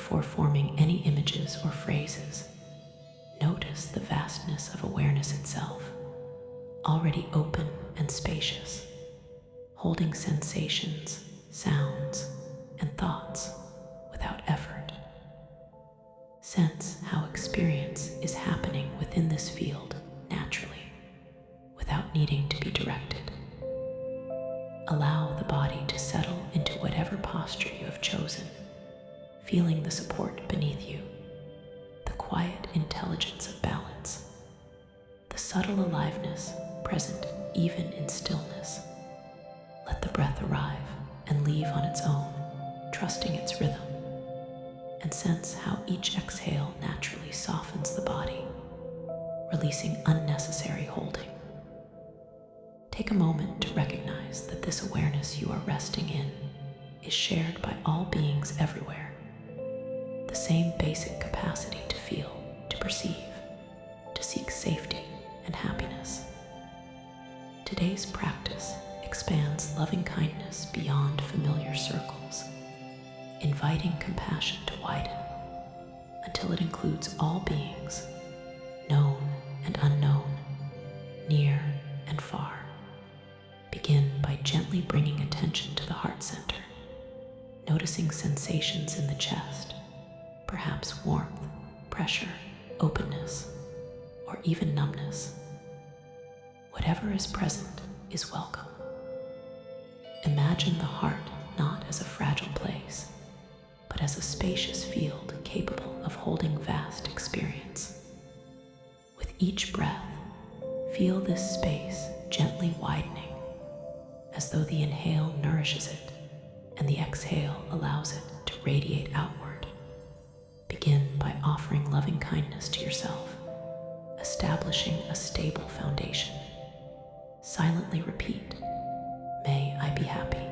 before forming any images or phrases. Notice the vastness of awareness itself, already open and spacious, holding sensations, sounds, and thoughts without effort. Sense how experience is happening within this field naturally, without needing to be directed. Allow the body to settle into whatever posture you have chosen, feeling the support beneath you, the quiet intelligence of balance, the subtle aliveness present even in stillness. Let the breath arrive and leave on its own, trusting its rhythm, and sense how each exhale naturally softens the body, releasing unnecessary holding. Take a moment to recognize that this awareness you are resting in is shared by all beings everywhere. The same basic capacity to feel, to perceive, to seek safety and happiness. Today's practice expands loving kindness beyond familiar circles, inviting compassion to widen until it includes all beings, known and unknown, near and far. Begin by gently bringing attention to the heart center, noticing sensations in the chest, perhaps warmth, pressure, openness, or even numbness. Whatever is present is welcome. Imagine the heart not as a fragile place, but as a spacious field capable of holding vast experience. With each breath, feel this space gently widening, as though the inhale nourishes it and the exhale allows it to radiate outward. Begin by offering loving kindness to yourself, establishing a stable foundation. Silently repeat, "May I be happy.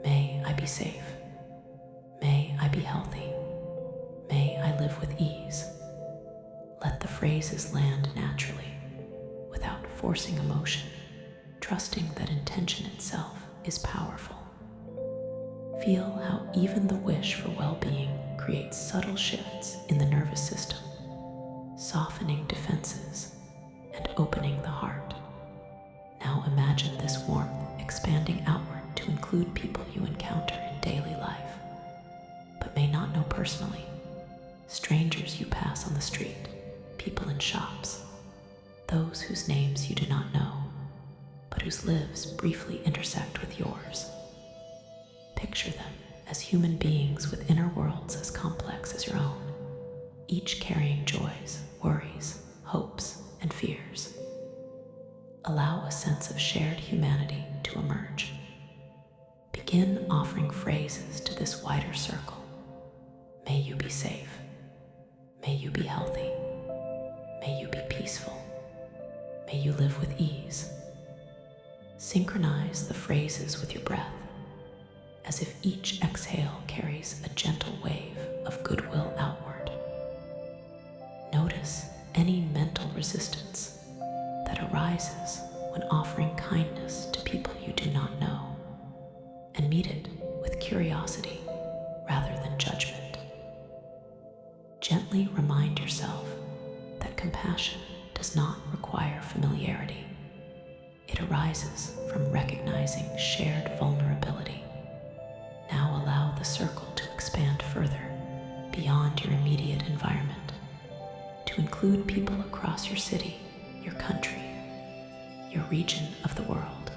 May I be safe. May I be healthy. May I live with ease." Let the phrases land naturally, without forcing emotion, trusting that intention itself is powerful. Feel how even the wish for well-being creates subtle shifts in the nervous system, softening defenses and opening the heart. Now imagine this warmth expanding outward to include people you encounter in daily life, but may not know personally, strangers you pass on the street, people in shops, those whose names you do not know, but whose lives briefly intersect with yours. Picture them as human beings with inner worlds as complex as your own, each carrying joys, worries, hopes, and fears. Allow a sense of shared humanity to emerge. Begin offering phrases to this wider circle. May you be safe. May you be healthy. May you be peaceful. May you live with ease. Synchronize the phrases with your breath, as if each exhale carries a gentle wave of goodwill outward. Notice any mental resistance that arises when offering kindness to people you do not know, and meet it with curiosity rather than judgment. Gently remind yourself that compassion does not require familiarity. It arises from recognizing shared vulnerability. Now allow the circle to expand further beyond your immediate environment, to include people across your city, your country, your region of the world.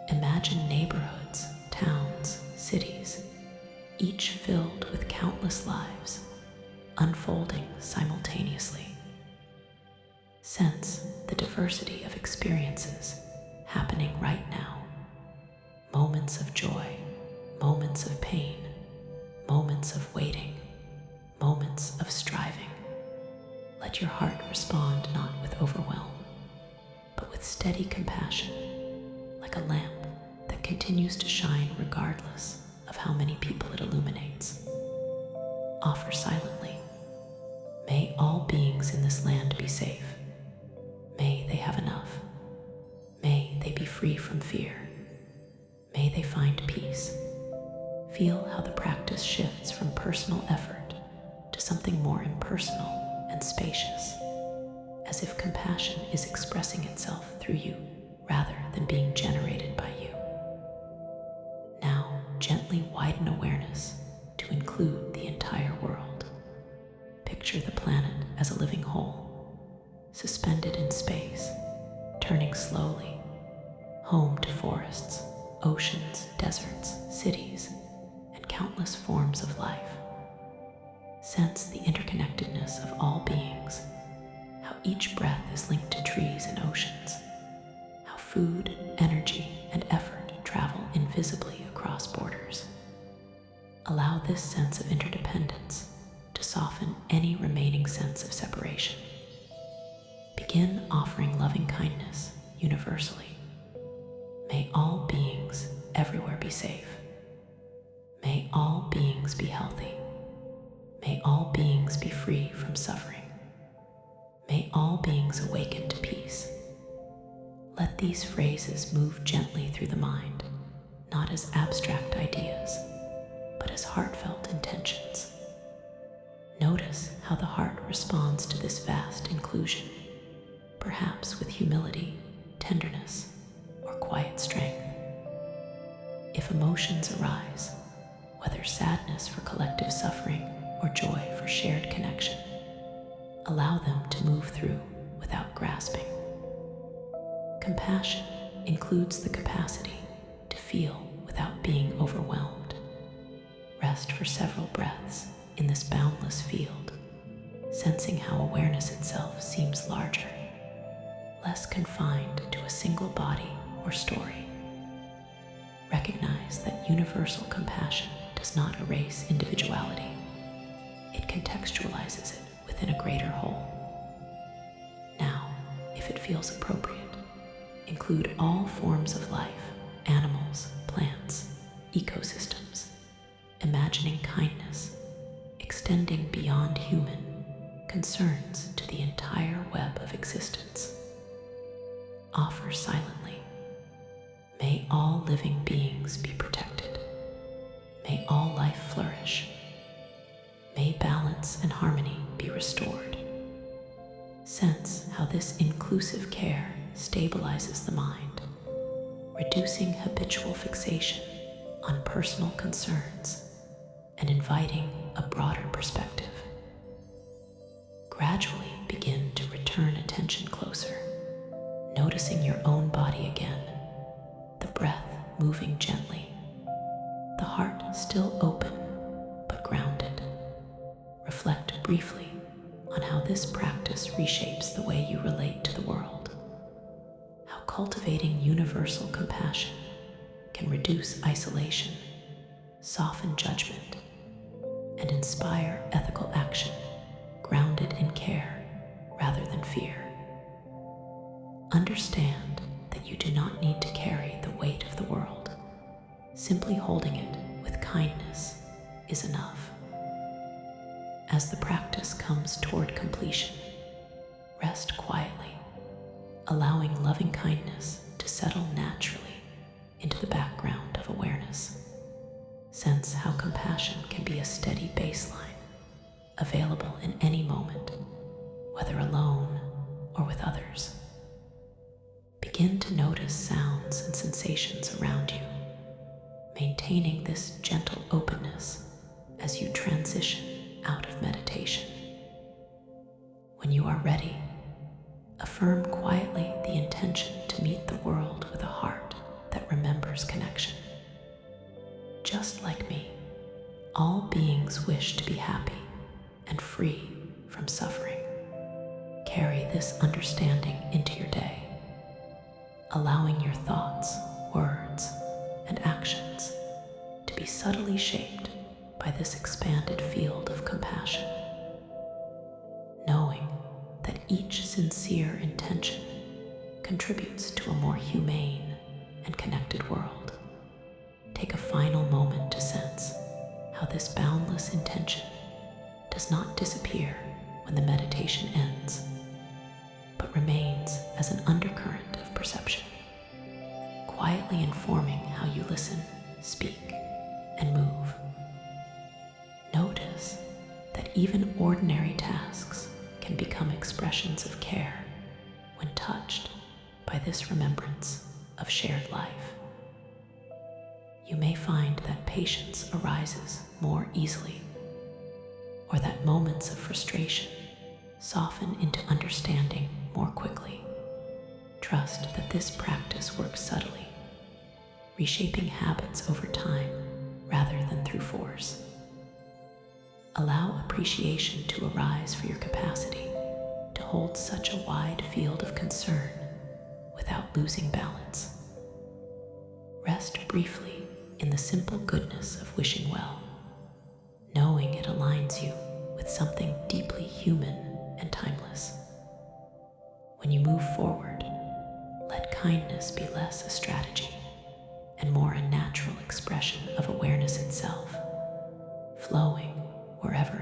Imagine neighborhoods, towns, cities, each filled with countless lives, unfolding simultaneously. Sense the diversity of experiences happening right now. Moments of joy, moments of pain, moments of waiting, moments of striving. Let your heart respond not with overwhelm, but with steady compassion, like a lamp that continues to shine regardless of how many people it illuminates. Offer silently, may all beings in this land be safe. May they have enough. May they be free from fear. May they find peace. Feel how the practice shifts from personal effort to something more impersonal and spacious, as if compassion is expressing itself through you rather than being generated by you. Now, gently widen awareness to include the entire world. Picture the planet as a living whole, suspended in space, turning slowly, home to forests, oceans, deserts, cities, and countless forms of life. Sense the interconnectedness of all beings, how each breath is linked to trees and oceans, how food, energy, and effort travel invisibly across borders. Allow this sense of interdependence to soften any remaining sense of separation. Begin offering loving kindness universally. May all beings everywhere be safe. May all beings be healthy. May all beings be free from suffering. May all beings awaken to peace. Let these phrases move gently through the mind, not as abstract ideas, but as heartfelt intentions. Notice how the heart responds to this vast inclusion, perhaps with humility, tenderness, or quiet strength. If emotions arise, whether sadness for collective suffering or joy for shared connection, allow them to move through without grasping. Compassion includes the capacity to feel without being overwhelmed. Rest for several breaths in this boundless field, sensing how awareness itself seems larger, less confined to a single body or story. Recognize that universal compassion does not erase individuality. It contextualizes it within a greater whole. Now, if it feels appropriate, include all forms of life, animals, plants, ecosystems, imagining kindness, extending beyond human concerns to the entire web of existence. Offer silently. May all living beings be protected. May all life flourish. May balance and harmony be restored. Sense how this inclusive care stabilizes the mind, reducing habitual fixation on personal concerns and inviting a broader perspective. Gradually begin to return attention closer, noticing your own body again, the breath moving gently, the heart still open but grounded. Reflect briefly on how this practice reshapes the way you relate to the world, how cultivating universal compassion can reduce isolation, soften judgment, and inspire ethical action grounded in care rather than fear. Understand that you do not need to carry the weight of the world. Simply holding it with kindness is enough. As the practice comes toward completion, rest quietly, allowing loving kindness to settle naturally into the background of awareness. Sense how compassion can be a steady baseline, available in any moment, whether alone or with others. Begin to notice sounds and sensations around you, maintaining this gentle openness as you transition out of meditation. When you are ready, affirm quietly the intention to meet the world with a heart that remembers connection. Just like me, all beings wish to be happy and free from suffering. Carry this understanding into your day, allowing your thoughts, words, and actions to be subtly shaped by this expanded field of compassion. Knowing that each sincere intention contributes to a more humane and connected world. Take a final moment to sense how this boundless intention does not disappear when the meditation ends, but remains as an undercurrent of perception, quietly informing how you listen, speak, and move. Notice us that even ordinary tasks can become expressions of care when touched by this remembrance of shared life. You may find that patience arises more easily, or that moments of frustration soften into understanding more quickly. Trust that this practice works subtly, reshaping habits over time rather than through force. Allow appreciation to arise for your capacity to hold such a wide field of concern without losing balance. Rest briefly in the simple goodness of wishing well, knowing it aligns you with something deeply human and timeless. When you move forward, let kindness be less a strategy and more a natural expression of awareness itself, flowing wherever